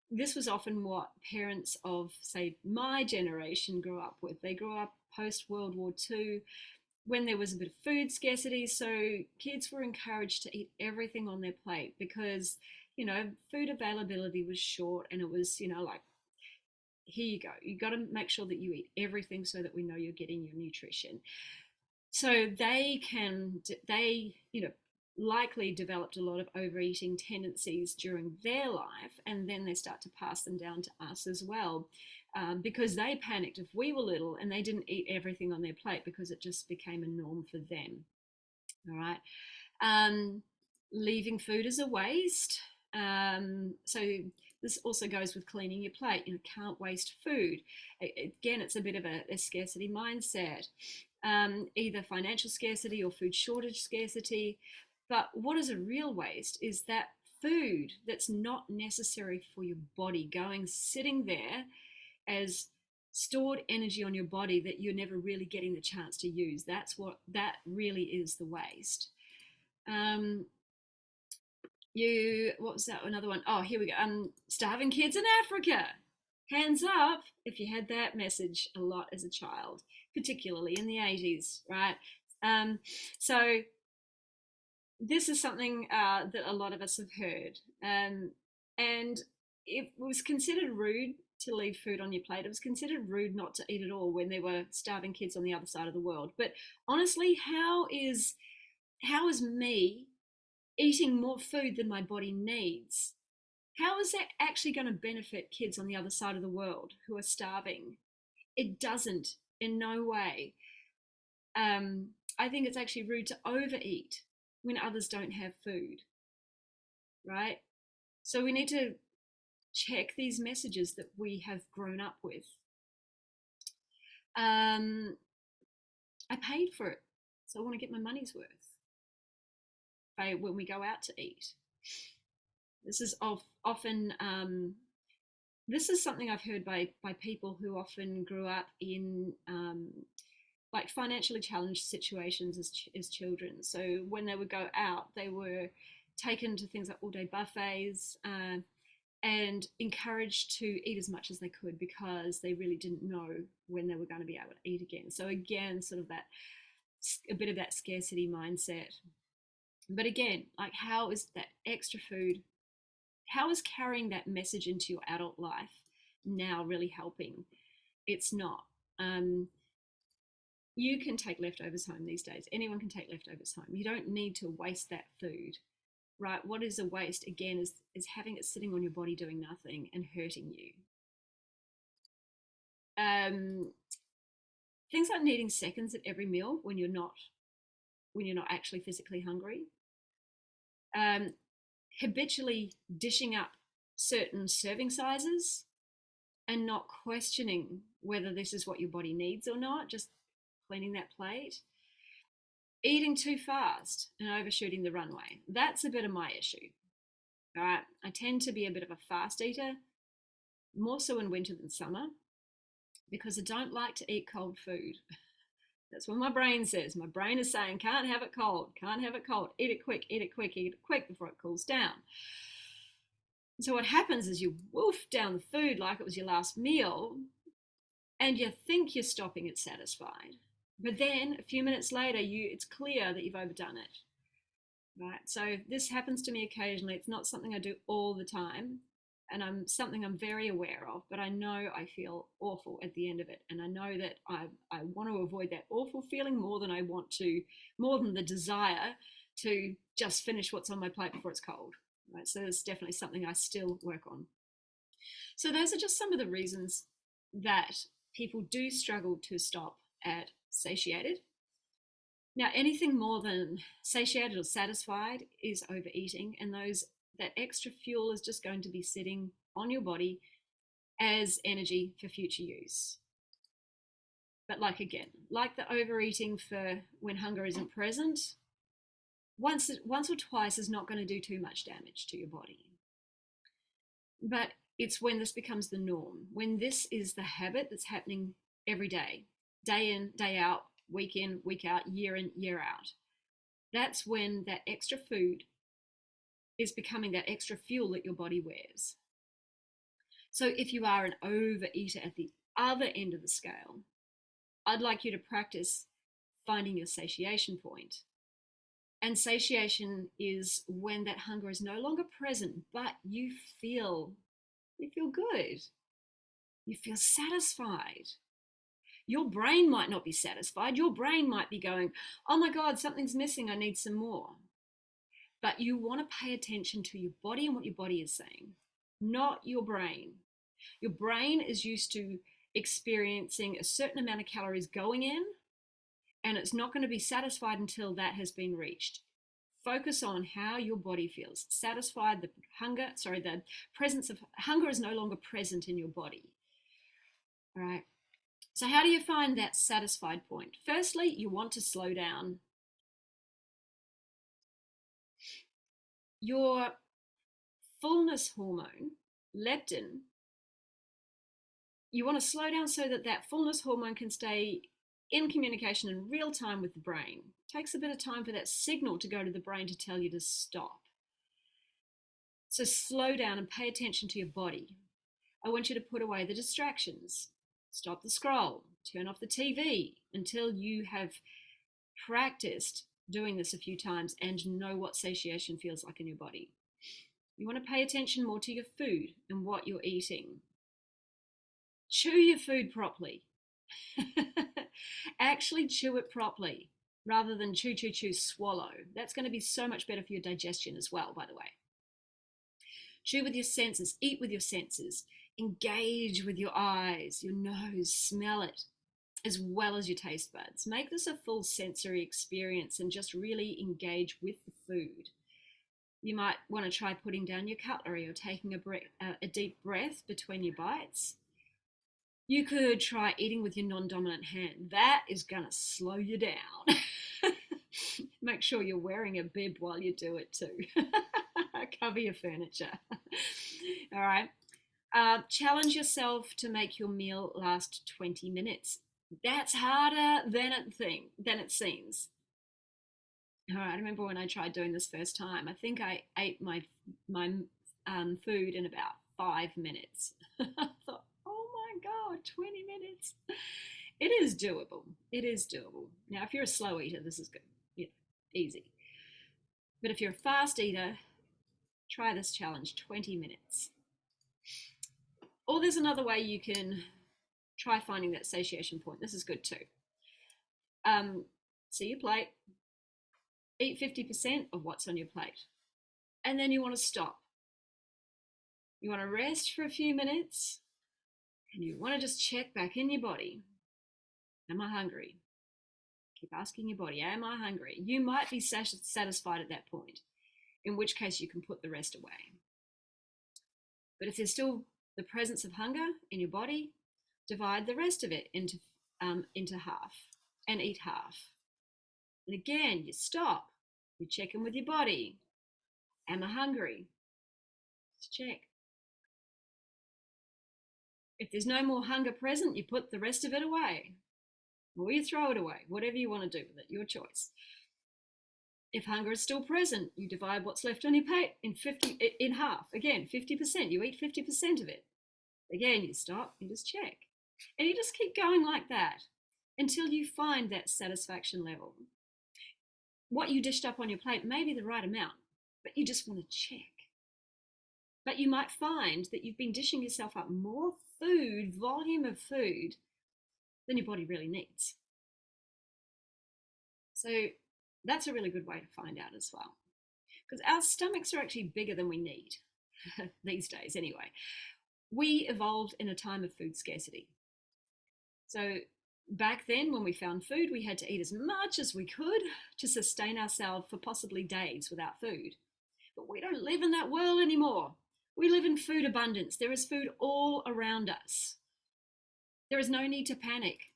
this was often what parents of, say, my generation grew up with. They grew up post-World War II when there was a bit of food scarcity, so kids were encouraged to eat everything on their plate because, food availability was short, and it was, like, here you go. You got to make sure that you eat everything so that we know you're getting your nutrition. So they, likely developed a lot of overeating tendencies during their life, and then they start to pass them down to us as well, because they panicked if we were little and they didn't eat everything on their plate because it just became a norm for them. All right. Leaving food as a waste. So this also goes with cleaning your plate. Can't waste food. Again, it's a bit of a scarcity mindset, either financial scarcity or food shortage scarcity. But what is a real waste is that food that's not necessary for your body sitting there as stored energy on your body that you're never really getting the chance to use. That really is the waste. What was that? Another one. Oh, here we go. Starving kids in Africa. Hands up if you had that message a lot as a child, particularly in the 80s, right? So this is something that a lot of us have heard. And it was considered rude to leave food on your plate. It was considered rude not to eat at all when there were starving kids on the other side of the world. But honestly, how is me eating more food than my body needs, how is that actually going to benefit kids on the other side of the world who are starving? It doesn't, in no way. I think it's actually rude to overeat when others don't have food, right? So we need to check these messages that we have grown up with. I paid for it, so I want to get my money's worth when we go out to eat. This is often this is something I've heard by people who often grew up in like financially challenged situations as children. So when they would go out, they were taken to things like all-day buffets and encouraged to eat as much as they could because they really didn't know when they were going to be able to eat again. So again, sort of a bit of that scarcity mindset. But again, like how is that extra food, how is carrying that message into your adult life now really helping? It's not. You can take leftovers home these days. Anyone can take leftovers home. You don't need to waste that food, right? What is a waste, again, is having it sitting on your body doing nothing and hurting you. Things like needing seconds at every meal when you're not actually physically hungry. Habitually dishing up certain serving sizes and not questioning whether this is what your body needs or not, just cleaning that plate. Eating too fast and overshooting the runway. That's a bit of my issue. All right. I tend to be a bit of a fast eater, more so in winter than summer, because I don't like to eat cold food. That's what my brain says. My brain is saying, can't have it cold, can't have it cold. Eat it quick, eat it quick, eat it quick before it cools down. So what happens is you wolf down the food like it was your last meal, and you think you're stopping it satisfied. But then a few minutes later, it's clear that you've overdone it. Right? So this happens to me occasionally. It's not something I do all the time, and something I'm very aware of, but I know I feel awful at the end of it. And I know that I want to avoid that awful feeling more than the desire to just finish what's on my plate before it's cold. Right? So it's definitely something I still work on. So those are just some of the reasons that people do struggle to stop at satiated. Now, anything more than satiated or satisfied is overeating, and that extra fuel is just going to be sitting on your body as energy for future use. But like the overeating for when hunger isn't present, once or twice is not going to do too much damage to your body. But it's when this becomes the norm, when this is the habit that's happening every day in, day out, week in, week out, year in, year out. That's when that extra food is becoming that extra fuel that your body wears. So if you are an overeater at the other end of the scale, I'd like you to practice finding your satiation point. And satiation is when that hunger is no longer present, but you feel good. You feel satisfied. Your brain might not be satisfied. Your brain might be going, oh my God, something's missing. I need some more. But you want to pay attention to your body and what your body is saying, not your brain. Your brain is used to experiencing a certain amount of calories going in, and it's not going to be satisfied until that has been reached. Focus on how your body feels. Satisfied, the presence of hunger is no longer present in your body. All right. So how do you find that satisfied point? Firstly, you want to slow down. Your fullness hormone, leptin, You want to slow down so that that fullness hormone can stay in communication in real time with the brain. It takes a bit of time for that signal to go to the brain to tell you to stop. So slow down and pay attention to your body. I want you to put away the distractions. Stop the scroll. Turn off the TV until you have practiced doing this a few times and know what satiation feels like in your body. You want to pay attention more to your food and what you're eating. Chew your food properly. Actually chew it properly rather than chew, chew, chew, swallow. That's going to be so much better for your digestion as well, by the way. Chew with your senses, eat with your senses, engage with your eyes, your nose, smell it, as well as your taste buds. Make this a full sensory experience and just really engage with the food. You might want to try putting down your cutlery or taking a deep breath between your bites. You could try eating with your non-dominant hand. That is going to slow you down. Make sure you're wearing a bib while you do it too. Cover your furniture. All right. Challenge yourself to make your meal last 20 minutes. That's harder than it seems. All right. I remember when I tried doing this first time. I think I ate my food in about 5 minutes. I thought, oh my God, 20 minutes. It is doable. It is doable. Now, if you're a slow eater, this is good. Easy. But if you're a fast eater, try this challenge, 20 minutes. Or there's another way you can try finding that satiation point. This is good too. See your plate, eat 50% of what's on your plate, and then you want to stop. You want to rest for a few minutes, and you want to just check back in your body. Am I hungry? Keep asking your body, am I hungry? You might be satisfied at that point, in which case you can put the rest away. But if there's still the presence of hunger in your body, divide the rest of it into half and eat half. And again, you stop. You check in with your body. Am I hungry? Just check. If there's no more hunger present, you put the rest of it away. Or you throw it away, whatever you want to do with it, your choice. If hunger is still present, you divide what's left on your plate in half. Again, 50%. You eat 50% of it. Again, you stop, you just check. And you just keep going like that until you find that satisfaction level. What you dished up on your plate may be the right amount, but you just want to check. But you might find that you've been dishing yourself up more food, volume of food, than your body really needs. So that's a really good way to find out as well. Because our stomachs are actually bigger than we need, these days anyway. We evolved in a time of food scarcity. So back then, when we found food, we had to eat as much as we could to sustain ourselves for possibly days without food. But we don't live in that world anymore. We live in food abundance. There is food all around us. There is no need to panic.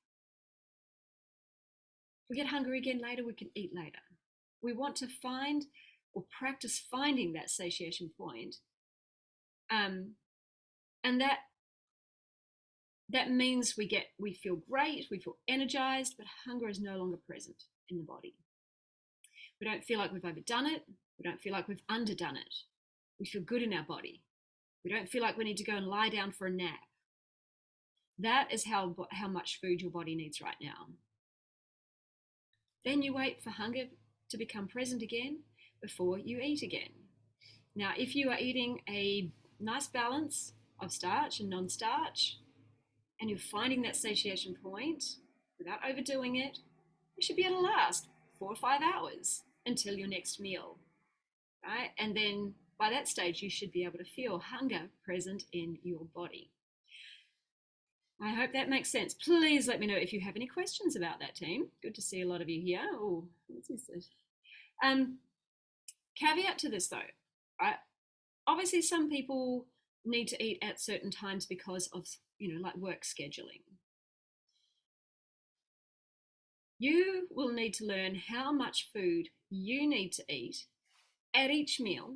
If we get hungry again later, we can eat later. We want to find or practice finding that satiation point. And that means we feel great, we feel energized, but hunger is no longer present in the body. We don't feel like we've overdone it. We don't feel like we've underdone it. We feel good in our body. We don't feel like we need to go and lie down for a nap. That is how much food your body needs right now. Then you wait for hunger to become present again before you eat again. Now, if you are eating a nice balance of starch and non-starch, and you're finding that satiation point without overdoing it, you should be able to last 4 or 5 hours until your next meal, right? And then by that stage, you should be able to feel hunger present in your body. I hope that makes sense. Please let me know if you have any questions about that, team. Good to see a lot of you here. Oh, what's this? Caveat to this though, right? Obviously, some people need to eat at certain times because of, like work scheduling. You will need to learn how much food you need to eat at each meal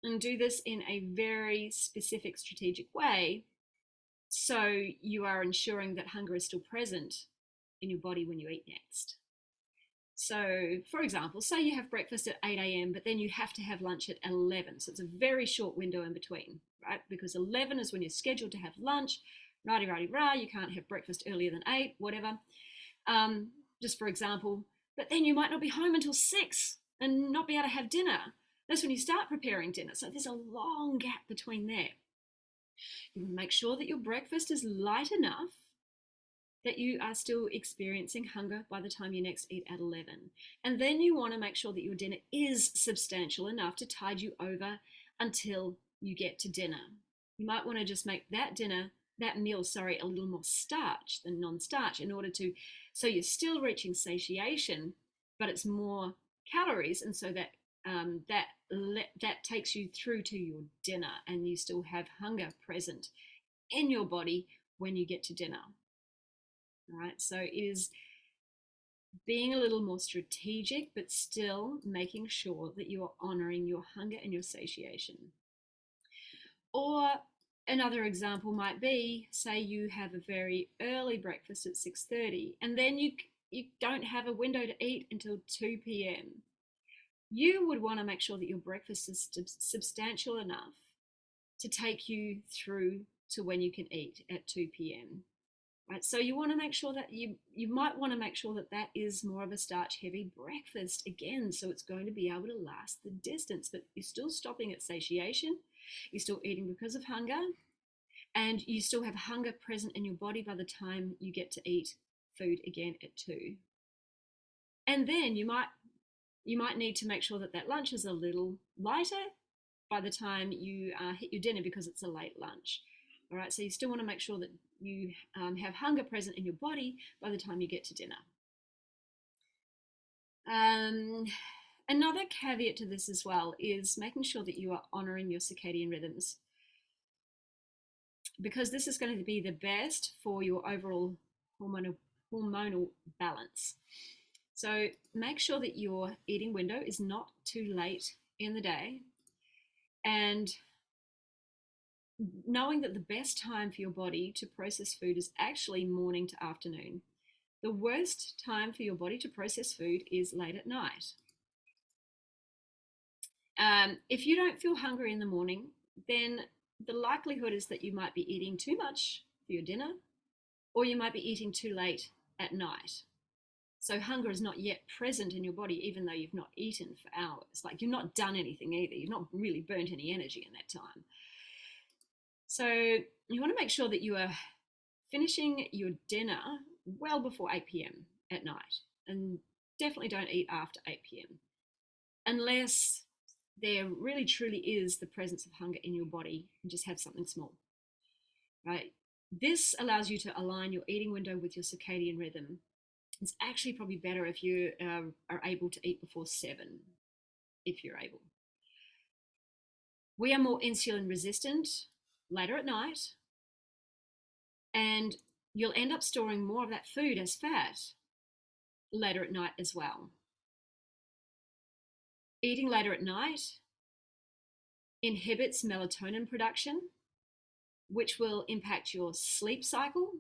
and do this in a very specific, strategic way So you are ensuring that hunger is still present in your body when you eat next. So, for example, say you have breakfast at 8 a.m., but then you have to have lunch at 11. So it's a very short window in between, right? Because 11 is when you're scheduled to have lunch. Righty, righty, rah, you can't have breakfast earlier than 8, whatever. Just for example. But then you might not be home until 6 and not be able to have dinner. That's when you start preparing dinner. So there's a long gap between there. You want to make sure that your breakfast is light enough that you are still experiencing hunger by the time you next eat at 11. And then you want to make sure that your dinner is substantial enough to tide you over until you get to dinner. You might want to just make that meal, a little more starch than non-starch in order to, so you're still reaching satiation, but it's more calories, and so that that takes you through to your dinner, and you still have hunger present in your body when you get to dinner. All right, so it is being a little more strategic, but still making sure that you are honoring your hunger and your satiation. Or another example might be, say you have a very early breakfast at 6:30, and then you don't have a window to eat until 2 p.m. You would want to make sure that your breakfast is substantial enough to take you through to when you can eat at 2 p.m. Right, so you want to make sure that you might want to make sure that that is more of a starch heavy breakfast again, so it's going to be able to last the distance, but you're still stopping at satiation, you're still eating because of hunger, and you still have hunger present in your body by the time you get to eat food again at 2. And then you might need to make sure that that lunch is a little lighter by the time you hit your dinner, because it's a late lunch. All right, so you still want to make sure that you have hunger present in your body by the time you get to dinner. Another caveat to this as well is making sure that you are honoring your circadian rhythms, because this is going to be the best for your overall hormonal balance. So make sure that your eating window is not too late in the day, and knowing that the best time for your body to process food is actually morning to afternoon. The worst time for your body to process food is late at night. If you don't feel hungry in the morning, then the likelihood is that you might be eating too much for your dinner, or you might be eating too late at night. So hunger is not yet present in your body, even though you've not eaten for hours. Like, you've not done anything either. You've not really burnt any energy in that time. So you want to make sure that you are finishing your dinner well before 8 p.m. at night, and definitely don't eat after 8 p.m. unless there really truly is the presence of hunger in your body, and just have something small, right? This allows you to align your eating window with your circadian rhythm. It's actually probably better if you are able to eat before 7, if you're able. We are more insulin resistant later at night, and you'll end up storing more of that food as fat later at night as well. Eating later at night inhibits melatonin production, which will impact your sleep cycle.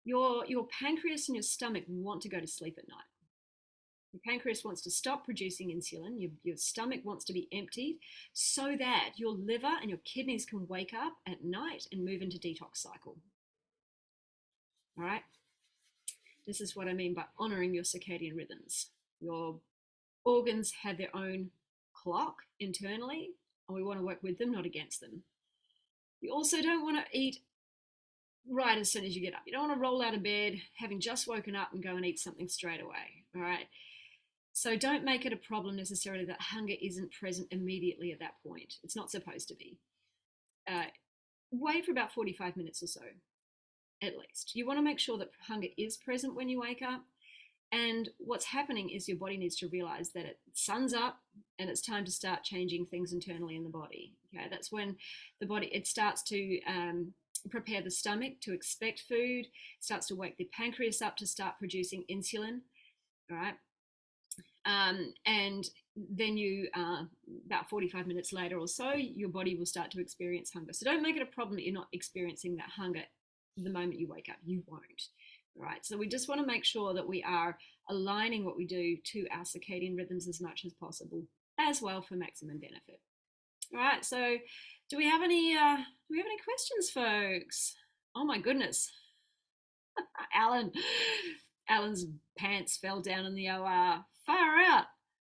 Your pancreas and your stomach want to go to sleep at night. Your pancreas wants to stop producing insulin. Your stomach wants to be emptied so that your liver and your kidneys can wake up at night and move into detox cycle. All right? This is what I mean by honoring your circadian rhythms. Your organs have their own clock internally, and we want to work with them, not against them. You also don't want to eat right as soon as you get up. You don't want to roll out of bed having just woken up and go and eat something straight away. All right? So don't make it a problem necessarily that hunger isn't present immediately at that point. It's not supposed to be. Wait for about 45 minutes or so, at least. You want to make sure that hunger is present when you wake up. And what's happening is your body needs to realize that it sun's up and it's time to start changing things internally in the body. Okay, that's when the body, it starts to prepare the stomach to expect food, starts to wake the pancreas up to start producing insulin. All right. And then you about 45 minutes later or so, your body will start to experience hunger. So don't make it a problem that you're not experiencing that hunger the moment you wake up. You won't. All right. So we just want to make sure that we are aligning what we do to our circadian rhythms as much as possible, as well, for maximum benefit. All right. So do we have any questions, folks? Oh my goodness. Alan's pants fell down in the OR. Far out.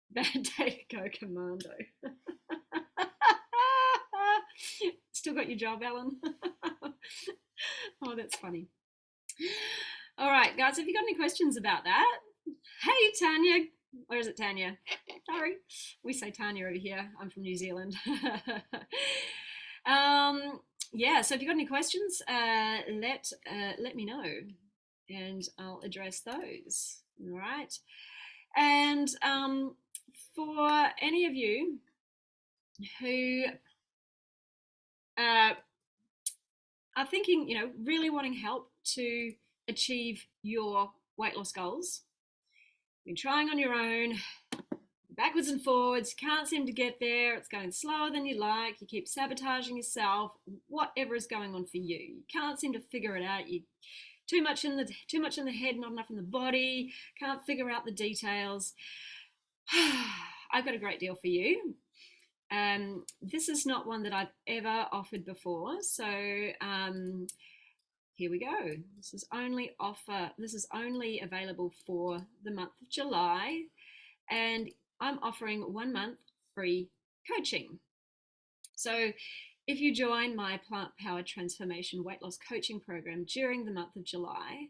Bad day to go commando. Still got your job, Alan? Oh, that's funny. All right, guys, have you got any questions about that? Hey, Tanya. Or is it Tanya? Sorry. We say Tanya over here. I'm from New Zealand. Yeah, so if you've got any questions, let me know and I'll address those. All right. And for any of you who are thinking, really wanting help to achieve your weight loss goals, you've been trying on your own, backwards and forwards, can't seem to get there, it's going slower than you like, you keep sabotaging yourself, whatever is going on for you, you can't seem to figure it out, you too much in the head, not enough in the body, can't figure out the details. I've got a great deal for you. This is not one that I've ever offered before, so here we go. This is only available for the month of July, and I'm offering 1 month free coaching. So if you join my Plant Powered Transformation Weight Loss Coaching Program during the month of July,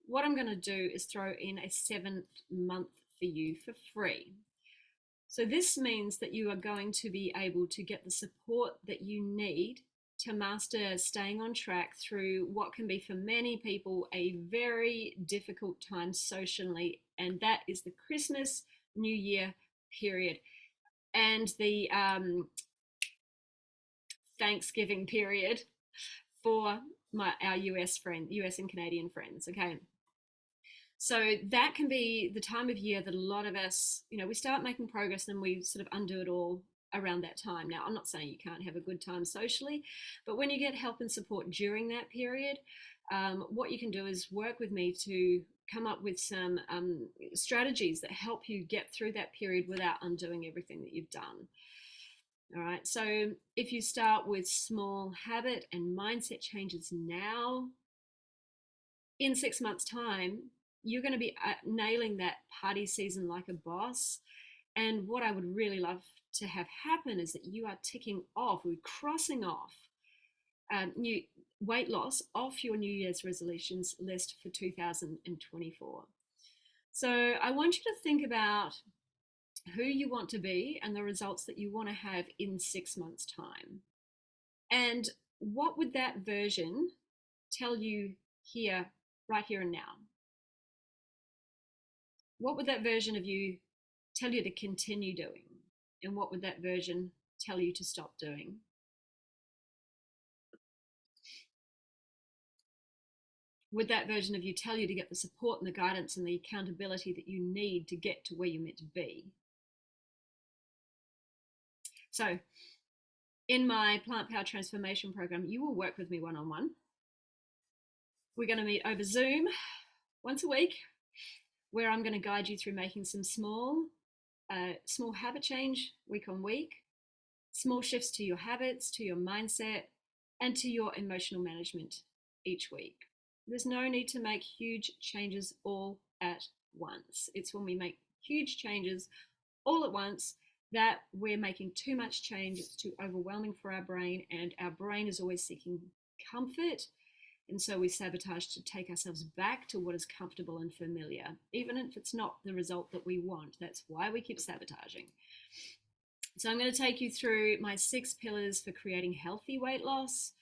what I'm going to do is throw in a 7th month for you for free. So this means that you are going to be able to get the support that you need to master staying on track through what can be for many people a very difficult time socially, and that is the Christmas, New Year period and the Thanksgiving period for our US and Canadian friends. Okay. So that can be the time of year that a lot of us, we start making progress and we sort of undo it all around that time. Now, I'm not saying you can't have a good time socially, but when you get help and support during that period, what you can do is work with me to come up with some strategies that help you get through that period without undoing everything that you've done. All right, so if you start with small habit and mindset changes now, in 6 months' time, you're going to be nailing that party season like a boss. And what I would really love to have happen is that you are we're crossing off new weight loss off your New Year's resolutions list for 2024. So I want you to think about who you want to be and the results that you want to have in 6 months' time. And what would that version tell you right here and now? What would that version of you tell you to continue doing? And what would that version tell you to stop doing? Would that version of you tell you to get the support and the guidance and the accountability that you need to get to where you're meant to be? So in my Plant Power Transformation Program, you will work with me one-on-one. We're going to meet over Zoom once a week, where I'm going to guide you through making some small habit change week on week, small shifts to your habits, to your mindset, and to your emotional management each week. There's no need to make huge changes all at once. It's when we make huge changes all at once that we're making too much change. It's too overwhelming for our brain, and our brain is always seeking comfort. And so we sabotage to take ourselves back to what is comfortable and familiar, even if it's not the result that we want. That's why we keep sabotaging. So I'm going to take you through my 6 pillars for creating healthy weight loss,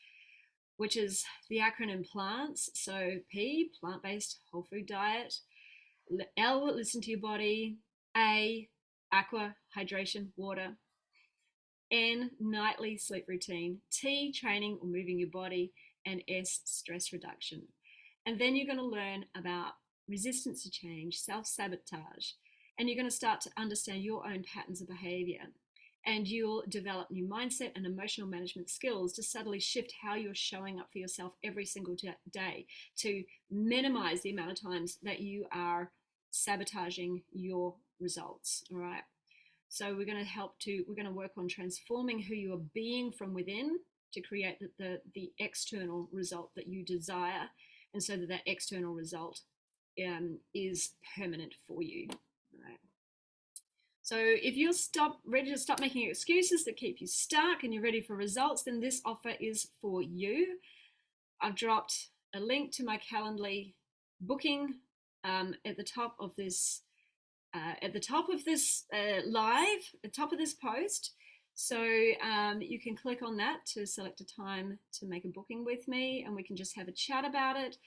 which is the acronym PLANTS. So P, plant-based whole food diet. L, listen to your body. A, aqua, hydration, water. N, nightly sleep routine. T, training or moving your body. And S, stress reduction. And then you're going to learn about resistance to change, self-sabotage, and you're going to start to understand your own patterns of behavior. and you'll develop new mindset and emotional management skills to subtly shift how you're showing up for yourself every single day to minimize the amount of times that you are sabotaging your results. All right. So we're going to work on transforming who you are being from within to create the external result that you desire, and so that external result is permanent for you. All right. So if you're ready to stop making excuses that keep you stuck and you're ready for results, then this offer is for you. I've dropped a link to my Calendly booking at the top of this live, at the top of this post. So you can click on that to select a time to make a booking with me, and we can just have a chat about it.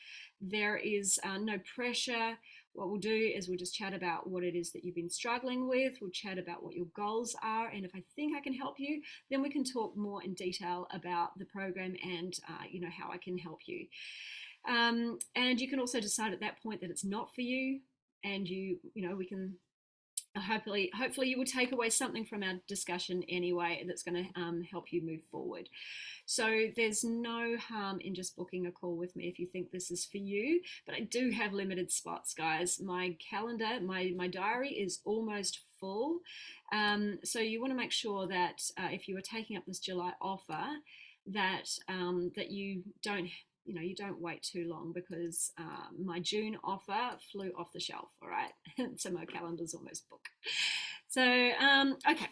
There is no pressure. What we'll do is we'll just chat about what it is that you've been struggling with. We'll chat about what your goals are, and if I think I can help you, then we can talk more in detail about the program and how I can help you. And you can also decide at that point that it's not for you, and we can hopefully you will take away something from our discussion anyway that's going to help you move forward. So there's no harm in just booking a call with me if you think this is for you, but I do have limited spots, guys. My calendar, my diary is almost full. So you want to make sure that if you are taking up this July offer, that you don't wait too long, because my June offer flew off the shelf. All right. So my calendar's almost booked. So okay,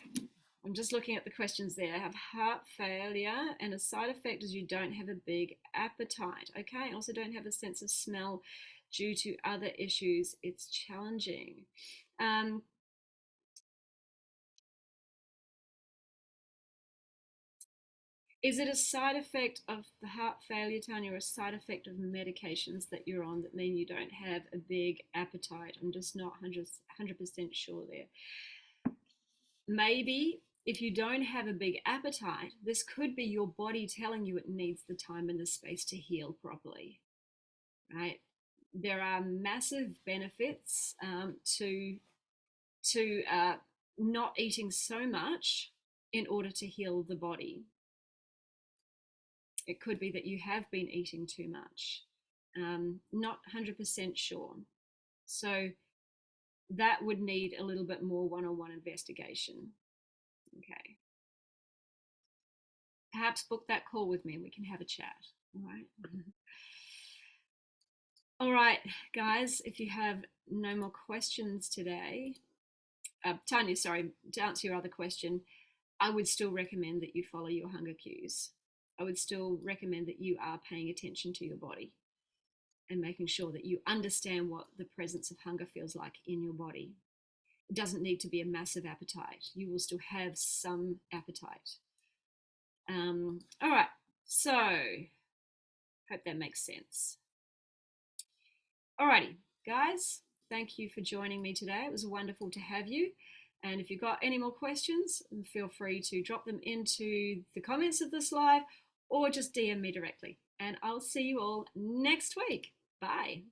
I'm just looking at the questions there. I have heart failure, and a side effect is you don't have a big appetite. Okay. I also don't have a sense of smell due to other issues. It's challenging. Is it a side effect of the heart failure, Tanya, or a side effect of medications that you're on that mean you don't have a big appetite? I'm just not 100% sure there. Maybe if you don't have a big appetite, this could be your body telling you it needs the time and the space to heal properly, right? There are massive benefits to not eating so much in order to heal the body. It could be that you have been eating too much. Not 100% sure. So that would need a little bit more one-on-one investigation. Okay. Perhaps book that call with me and we can have a chat. All right. All right, guys, if you have no more questions today, Tanya, sorry, to answer your other question, I would still recommend that you follow your hunger cues. I would still recommend that you are paying attention to your body and making sure that you understand what the presence of hunger feels like in your body. It doesn't need to be a massive appetite. You will still have some appetite. All right, so hope that makes sense. Alrighty, guys, thank you for joining me today. It was wonderful to have you. And if you've got any more questions, feel free to drop them into the comments of this live or just DM me directly. And I'll see you all next week. Bye.